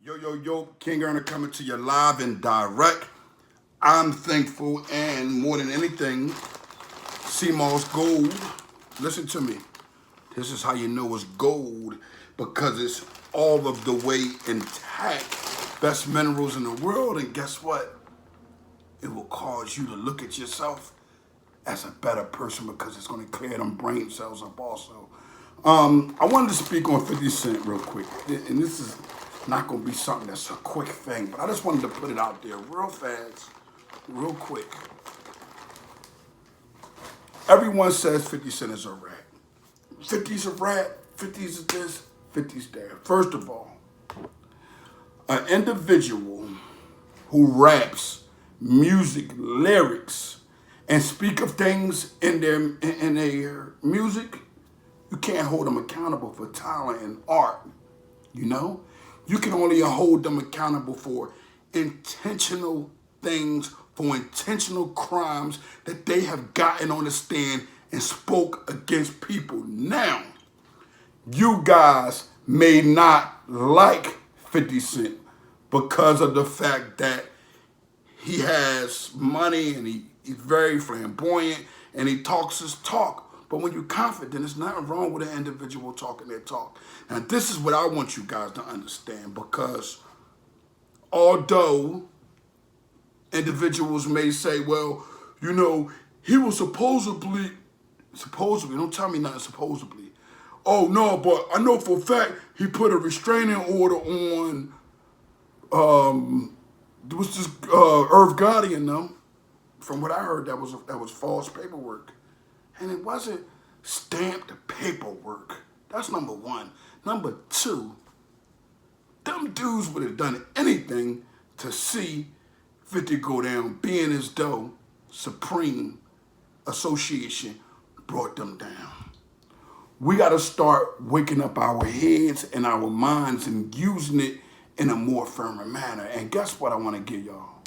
Yo, Kingearner coming to you live and direct. I'm thankful and more than anything, CMOS gold. Listen to me. This is how you know it's gold because it's all of the way intact. Best minerals in the world, and guess what? It will cause you to look at yourself as a better person because it's going to clear them brain cells up also. I wanted to speak on 50 Cent real quick, and this is not going to be something that's a quick thing, but I just wanted to put it out there real fast, real quick. Everyone says 50 Cent is a rat. 50's a rat, 50's is this, 50's that. First of all, an individual who raps music, lyrics, and speak of things in their music, you can't hold them accountable for talent and art. You know, you can only hold them accountable for intentional things, for intentional crimes that they have gotten on the stand and spoke against people. Now, you guys may not like 50 Cent because of the fact that he has money and he's very flamboyant and he talks his talk. But when you're confident, there's nothing wrong with an individual talking their talk. Now, this is what I want you guys to understand, because although individuals may say, well, you know, he was supposedly, don't tell me nothing supposedly. Oh, no, but I know for a fact he put a restraining order on, there was this Irv Gotti and them. From what I heard, that was false paperwork. And it wasn't stamped paperwork. That's number one. Number two, them dudes would have done anything to see 50 go down, being as though Supreme Association brought them down. We got to start waking up our heads and our minds and using it in a more firmer manner. And guess what I want to give y'all?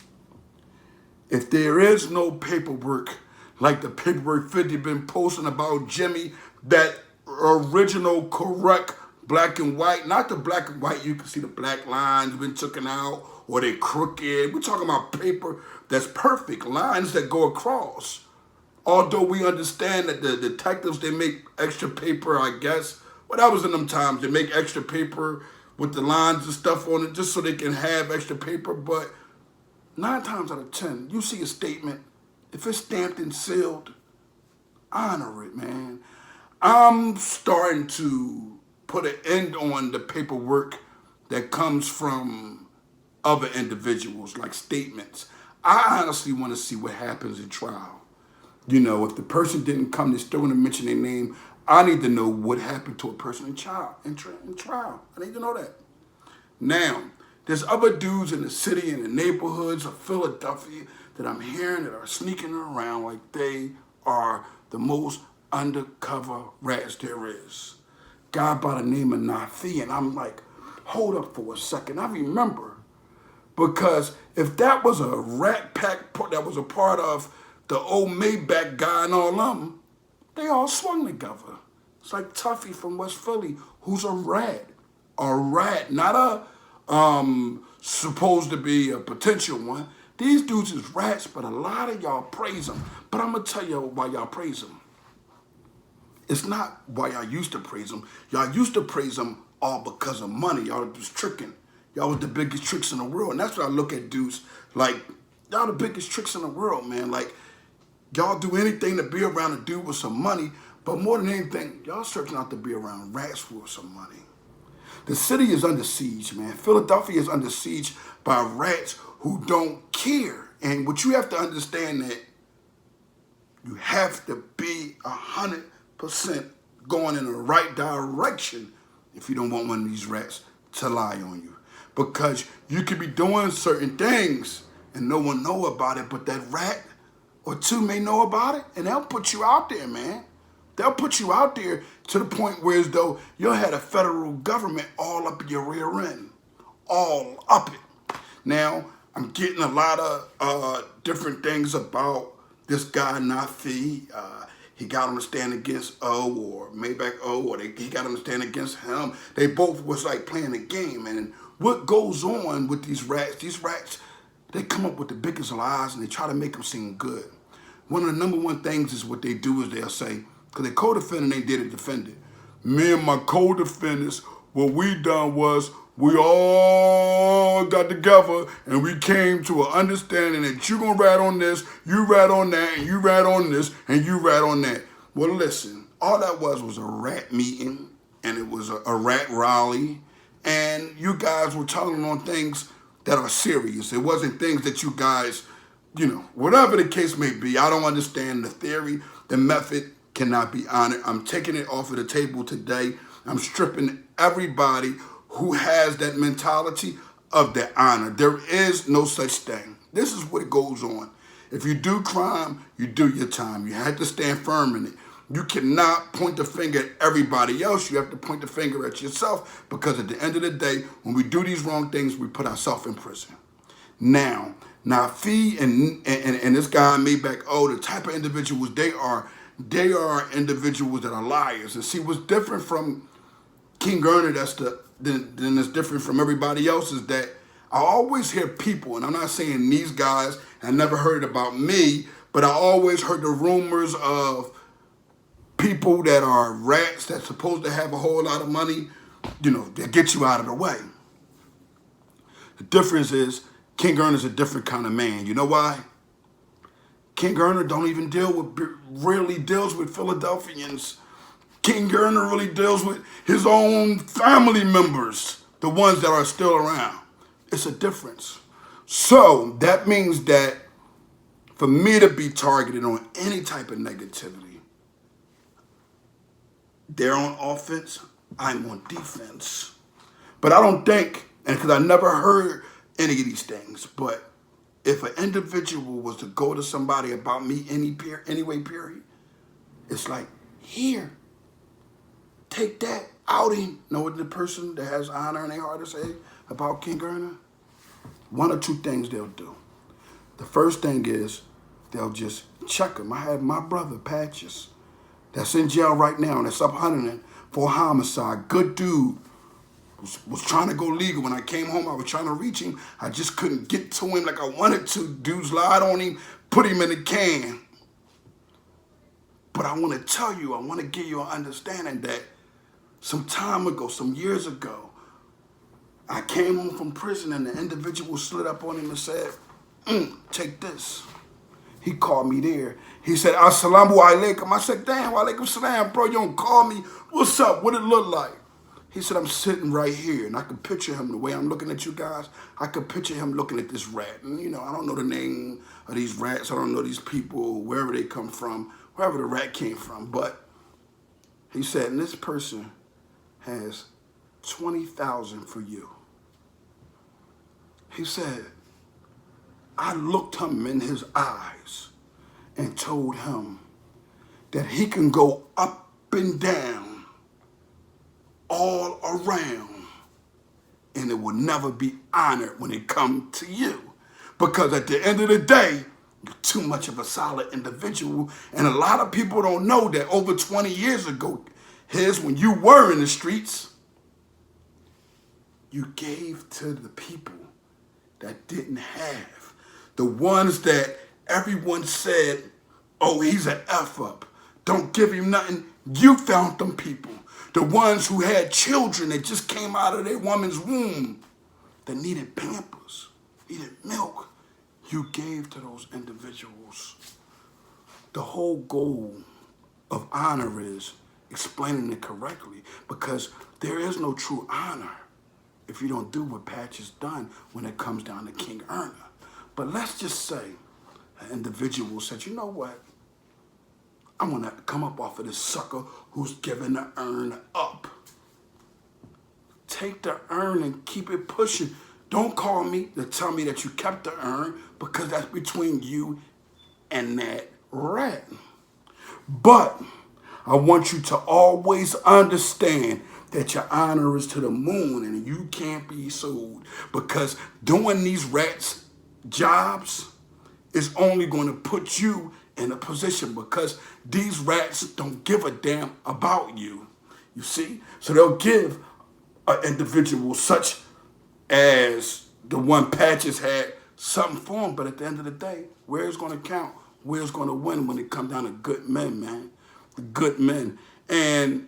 If there is no paperwork, like the paperwork 50 been posting about Jimmy, that original correct black and white, not the black and white, you can see the black lines been taken out or they crooked. We're talking about paper that's perfect, lines that go across. Although we understand that the detectives, they make extra paper, I guess. Well, that was in them times. They make extra paper with the lines and stuff on it just so they can have extra paper. But 9 times out of 10, you see a statement, if it's stamped and sealed, honor it, man. I'm starting to put an end on the paperwork that comes from other individuals, like statements. I honestly want to see what happens in trial. You know, if the person didn't come, they're still going to mention their name. I need to know what happened to a person in trial. I need to know that. Now, there's other dudes in the city and the neighborhoods of Philadelphia that I'm hearing that are sneaking around like they are the most undercover rats there is. Guy by the name of Nafi, and I'm like, hold up for a second. I remember, because if that was a rat pack that was a part of the old Maybach guy and all them, they all swung together. It's like Tuffy from West Philly, who's a rat, not a supposed to be a potential one. These dudes is rats, but a lot of y'all praise them. But I'm going to tell you why y'all praise them. It's not why y'all used to praise them. Y'all used to praise them all because of money. Y'all was tricking. Y'all was the biggest tricks in the world. And that's what I look at dudes like, y'all the biggest tricks in the world, man. Like, y'all do anything to be around a dude with some money, but more than anything, y'all searching out to be around rats with some money. The city is under siege, man. Philadelphia is under siege by rats who don't care. And what you have to understand that you have to be 100% going in the right direction if you don't want one of these rats to lie on you. Because you could be doing certain things and no one know about it, but that rat or two may know about it, and they'll put you out there, man. They'll put you out there to the point where as though you'll have the federal government all up your rear end. All up it. Now, I'm getting a lot of different things about this guy, Nafi. He got on the stand against O or Maybach O, or he got on the stand against him. They both was like playing a game. And what goes on with these rats, they come up with the biggest lies and they try to make them seem good. One of the number one things is what they do is they'll say, because they co-defendant ain't there to defend it. Me and my co-defendants, what we done was we all got together and we came to an understanding that you gonna rat on this, you rat on that, and you rat on this, and you rat on that. Well, listen, all that was a rat meeting, and it was a rat rally, and you guys were talking on things that are serious. It wasn't things that you guys, whatever the case may be. I don't understand the theory. The method cannot be honored. I'm taking it off of the table today. I'm stripping everybody who has that mentality of their honor. There is no such thing. This is what goes on. If you do crime, you do your time. You have to stand firm in it. You cannot point the finger at everybody else. You have to point the finger at yourself, because at the end of the day, when we do these wrong things, we put ourselves in prison. Now Fee and this guy Maybach, the type of individuals they are individuals that are liars. And see, what's different from Kingearner then it's different from everybody else is that I always hear people, and I'm not saying these guys, I never heard it about me, but I always heard the rumors of people that are rats that's supposed to have a whole lot of money, that get you out of the way. The difference is Kingearner's a different kind of man. You know why? Kingearner don't even really deals with Philadelphians. Kingearner really deals with his own family members, the ones that are still around. It's a difference. So that means that for me to be targeted on any type of negativity, they're on offense, I'm on defense. But I don't think, and because I never heard any of these things, but if an individual was to go to somebody about me anyway, period, it's like, here, take that outing. Know what the person that has honor in their heart to say about Kingearner? One or two things they'll do. The first thing is they'll just check him. I had my brother, Patches, that's in jail right now, and that's up hunting for homicide. Good dude. Was trying to go legal. When I came home, I was trying to reach him. I just couldn't get to him like I wanted to. Dudes lied on him, put him in a can. But I want to tell you, I want to give you an understanding that some time ago, some years ago, I came home from prison and the individual slid up on him and said, take this. He called me there. He said, Assalamu alaikum. I said, damn, wa alaikum salam, bro, you don't call me. What's up? What it look like? He said, I'm sitting right here, and I can picture him the way I'm looking at you guys. I could picture him looking at this rat. And, I don't know the name of these rats. I don't know these people, wherever they come from, wherever the rat came from. But he said, and this person has 20,000 for you. He said, I looked him in his eyes and told him that he can go up and down all around, and it will never be honored when it comes to you. Because at the end of the day, you're too much of a solid individual. And a lot of people don't know that over 20 years ago, here's when you were in the streets, you gave to the people that didn't have. The ones that everyone said, oh, he's an F-up. Don't give him nothing. You found them people. The ones who had children that just came out of their woman's womb that needed Pampers, needed milk. You gave to those individuals. The whole goal of honor is explaining it correctly, because there is no true honor if you don't do what Patch has done when it comes down to Kingearner. But let's just say an individual said, you know what? I'm going to come up off of this sucker who's giving the urn up. Take the urn and keep it pushing. Don't call me to tell me that you kept the urn, because that's between you and that rat. But I want you to always understand that your honor is to the moon and you can't be sued, because doing these rats' jobs is only going to put you in a position, because these rats don't give a damn about you. You see? So they'll give an individual such as the one Patches had something for him. But at the end of the day, where's going to count? Where's going to win when it comes down to good men, man? The good men. And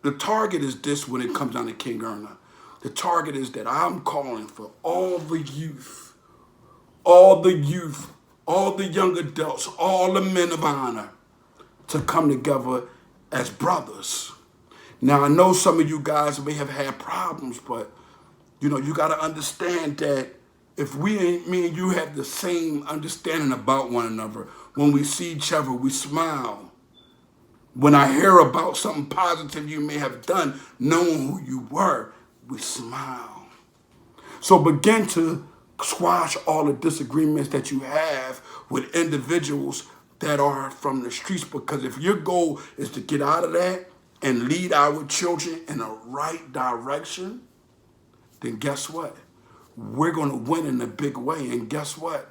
the target is this when it comes down to Kingearner. The target is that I'm calling for all the youth, all the youth, all the young adults, all the men of honor to come together as brothers. Now, I know some of you guys may have had problems, but, you got to understand that if me and you have the same understanding about one another, when we see each other, we smile. When I hear about something positive you may have done, knowing who you were, we smile. So begin to squash all the disagreements that you have with individuals that are from the streets, because if your goal is to get out of that and lead our children in the right direction, then guess what? We're going to win in a big way. And guess what?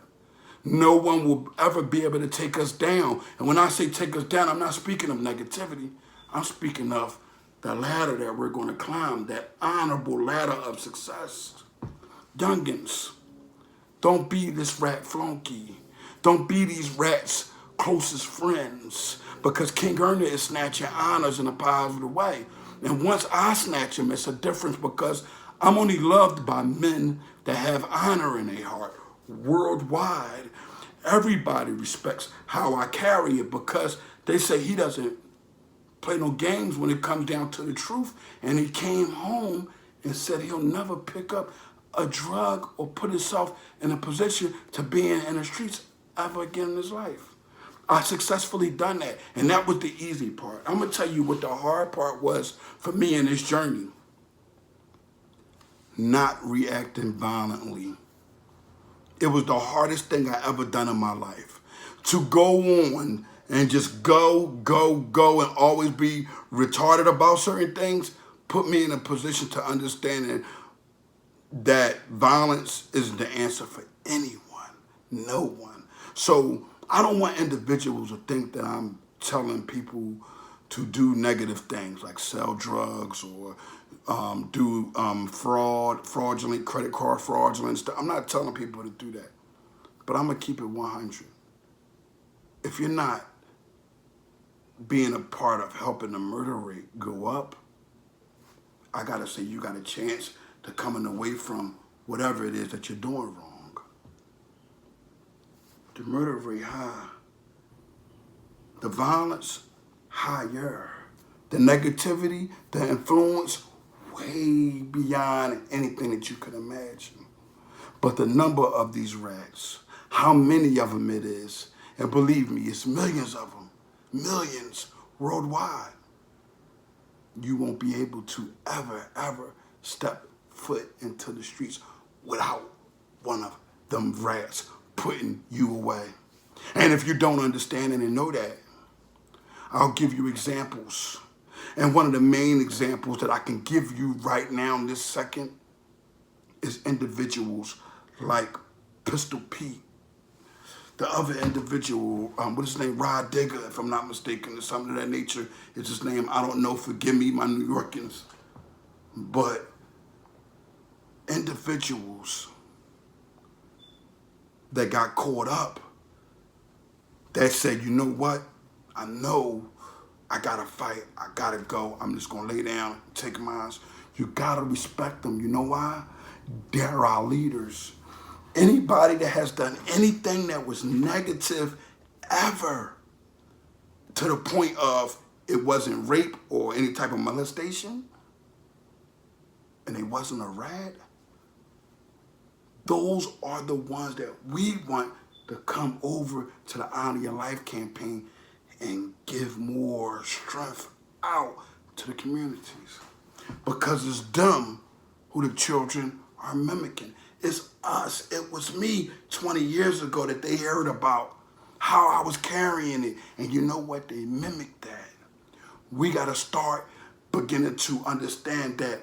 No one will ever be able to take us down. And when I say take us down, I'm not speaking of negativity. I'm speaking of the ladder that we're going to climb, that honorable ladder of success. Youngins, don't be this rat flunky. Don't be these rats' closest friends, because Kingearner is snatching honors in a positive way. And once I snatch them, it's a difference, because I'm only loved by men that have honor in their heart. Worldwide, everybody respects how I carry it, because they say he doesn't play no games when it comes down to the truth. And he came home and said he'll never pick up a drug or put himself in a position to being in the streets ever again in his life. I successfully done that, and that was the easy part. I'm going to tell you what the hard part was for me in this journey. Not reacting violently. It was the hardest thing I ever done in my life. To go on and just go, and always be retarded about certain things put me in a position to understand that violence isn't the answer for anyone, no one. So I don't want individuals to think that I'm telling people to do negative things like sell drugs or do fraudulent credit card fraudulent stuff. I'm not telling people to do that, but I'm gonna keep it 100. If you're not being a part of helping the murder rate go up, I gotta say you got a chance to coming away from whatever it is that you're doing wrong. The murder rate high. The violence higher. The negativity, the influence way beyond anything that you could imagine. But the number of these rats, how many of them it is, and believe me, it's millions of them, millions worldwide. You won't be able to ever step foot into the streets without one of them rats putting you away. And if you don't understand it and know that, I'll give you examples. And one of the main examples that I can give you right now in this second is individuals like Pistol Pete. The other individual, what is his name? Rod Digger, if I'm not mistaken, or something of that nature is his name. I don't know, forgive me, my New Yorkers. But individuals that got caught up, that said, you know what? I know I gotta fight, I gotta go, I'm just gonna lay down, take mine. You gotta respect them. You know why? They're our leaders. Anybody that has done anything that was negative ever, to the point of it wasn't rape or any type of molestation, and it wasn't a rat, those are the ones that we want to come over to the Honor Your Life campaign and give more strength out to the communities. Because it's them who the children are mimicking. It's us. It was me 20 years ago that they heard about how I was carrying it. And you know what? They mimicked that. We got to start beginning to understand that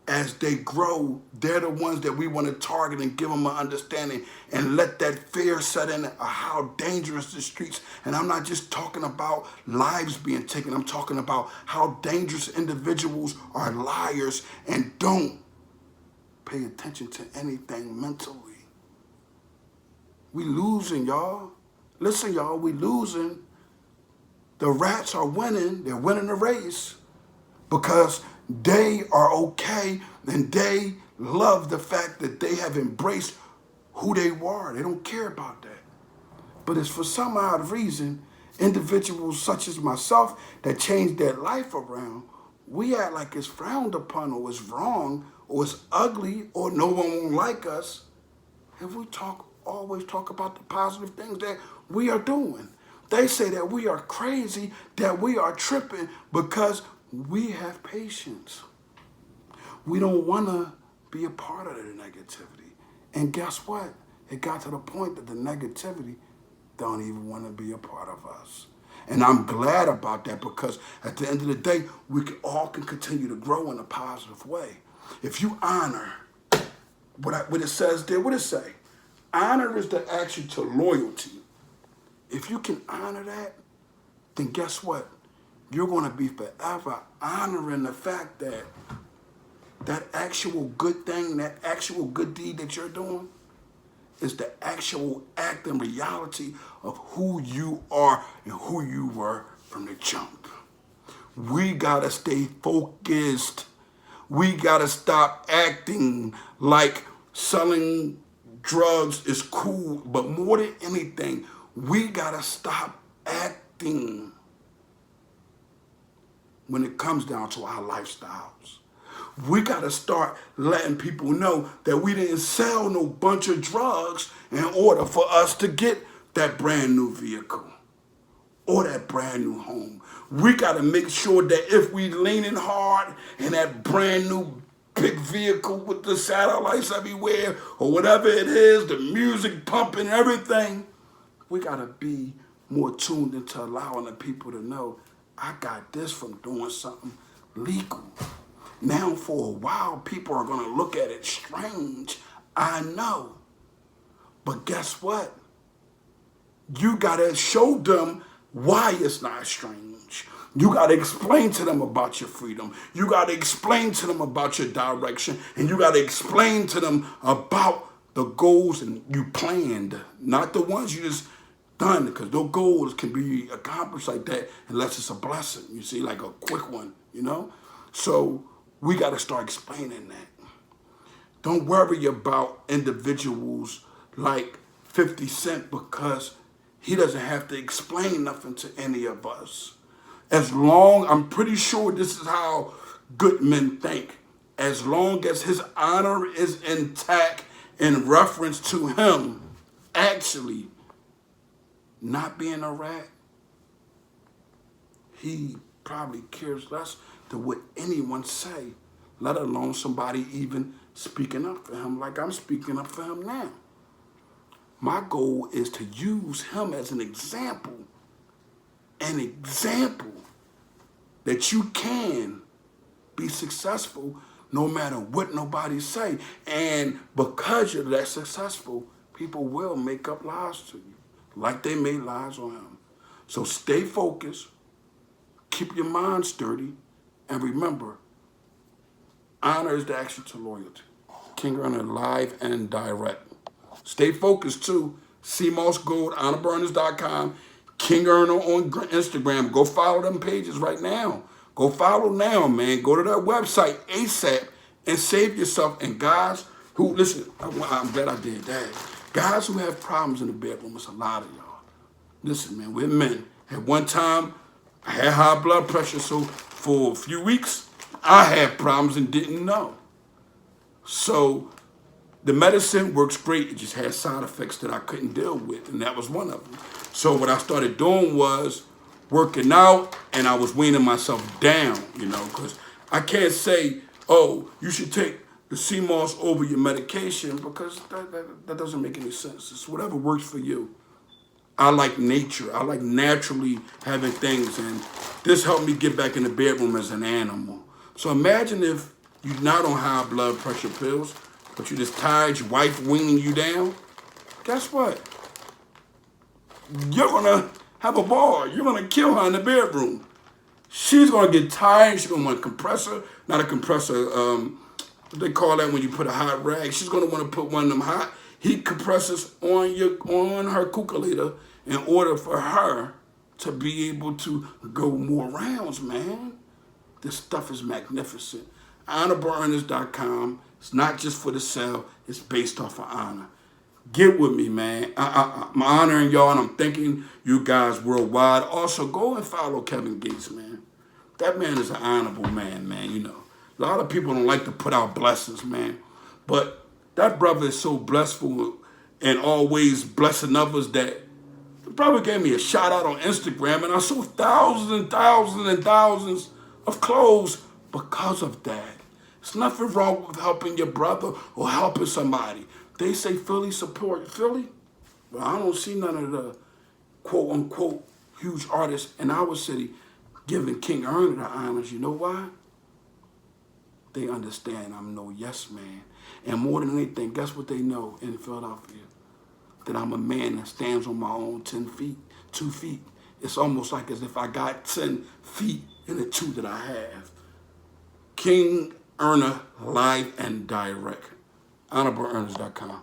as they grow, they're the ones that we want to target and give them an understanding and let that fear set in of how dangerous the streets. And I'm not just talking about lives being taken. I'm talking about how dangerous individuals are liars and don't pay attention to anything mentally. We losing, y'all. Listen, y'all, we losing. The rats are winning. They're winning the race because they are okay and they love the fact that they have embraced who they were. They don't care about that. But it's for some odd reason, individuals such as myself that changed their life around, we act like it's frowned upon or it's wrong or it's ugly or no one won't like us. And we always talk about the positive things that we are doing. They say that we are crazy, that we are tripping because we have patience. We don't want to be a part of the negativity. And guess what? It got to the point that the negativity don't even want to be a part of us. And I'm glad about that because at the end of the day, we all can continue to grow in a positive way. If you honor what it says there, what it say? Honor is the action to loyalty. If you can honor that, then guess what? You're going to be forever honoring the fact that that actual good thing, that actual good deed that you're doing is the actual act and reality of who you are and who you were from the jump. We got to stay focused. We got to stop acting like selling drugs is cool, but more than anything, we got to stop acting when it comes down to our lifestyles. We got to start letting people know that we didn't sell no bunch of drugs in order for us to get that brand new vehicle or that brand new home. We got to make sure that if we leaning hard in that brand new big vehicle with the satellites everywhere or whatever it is, the music pumping, everything, we got to be more tuned into allowing the people to know, I got this from doing something legal. Now, for a while, people are going to look at it strange. I know. But guess what? You got to show them why it's not strange. You got to explain to them about your freedom. You got to explain to them about your direction. And you got to explain to them about the goals and you planned, not the ones you just done, because those goals can be accomplished like that unless it's a blessing, you see, like a quick one, you know? So we got to start explaining that. Don't worry about individuals like 50 Cent because he doesn't have to explain nothing to any of us. As long, I'm pretty sure this is how good men think. As long as his honor is intact in reference to him actually not being a rat, he probably cares less to what anyone say, let alone somebody even speaking up for him like I'm speaking up for him now. My goal is to use him as an example that you can be successful no matter what nobody say. And because you're that successful, people will make up lies to you, like they made lies on him. So stay focused, keep your mind sturdy, and remember, honor is the action to loyalty. Kingearner live and direct. Stay focused too. CMOS Gold, honorburners.com, Kingearner on Instagram. Go follow them pages right now. Go follow now, man. Go to that website ASAP and save yourself. And guys who, listen, I'm glad I did that. Guys who have problems in the bedroom, it's a lot of y'all. Listen, man, we're men. At one time, I had high blood pressure, so for a few weeks, I had problems and didn't know. So the medicine works great. It just had side effects that I couldn't deal with, and that was one of them. So what I started doing was working out, and I was weaning myself down, you know, because I can't say, oh, you should take the CMOS over your medication, because that doesn't make any sense. It's whatever works for you. I like nature. I like naturally having things, and this helped me get back in the bedroom as an animal. So imagine if you're not on high blood pressure pills, but you're just tired, your wife weaning you down. Guess what? You're gonna have a ball. You're gonna kill her in the bedroom. She's gonna get tired. She's gonna want a compressor, not a compressor, what they call that when you put a hot rag. She's gonna want to put one of them hot heat compressors on her cuculator in order for her to be able to go more rounds, man. This stuff is magnificent. HonorableEarners.com. It's not just for the sale. It's based off of honor. Get with me, man. I'm honoring y'all, and I'm thanking you guys worldwide. Also, go and follow Kevin Gates, man. That man is an honorable man, man, you know. A lot of people don't like to put out blessings, man. But that brother is so blessful and always blessing others that the brother gave me a shout out on Instagram, and I sold thousands and thousands and thousands of clothes because of that. There's nothing wrong with helping your brother or helping somebody. They say Philly support Philly. Well, I don't see none of the quote unquote huge artists in our city giving Kingearner the honors. You know why? They understand I'm no yes man. And more than anything, guess what they know in Philadelphia? That I'm a man that stands on my own 10 feet, 2 feet. It's almost like as if I got 10 feet in the 2 that I have. Kingearner, live and direct. HonorableEarners.com.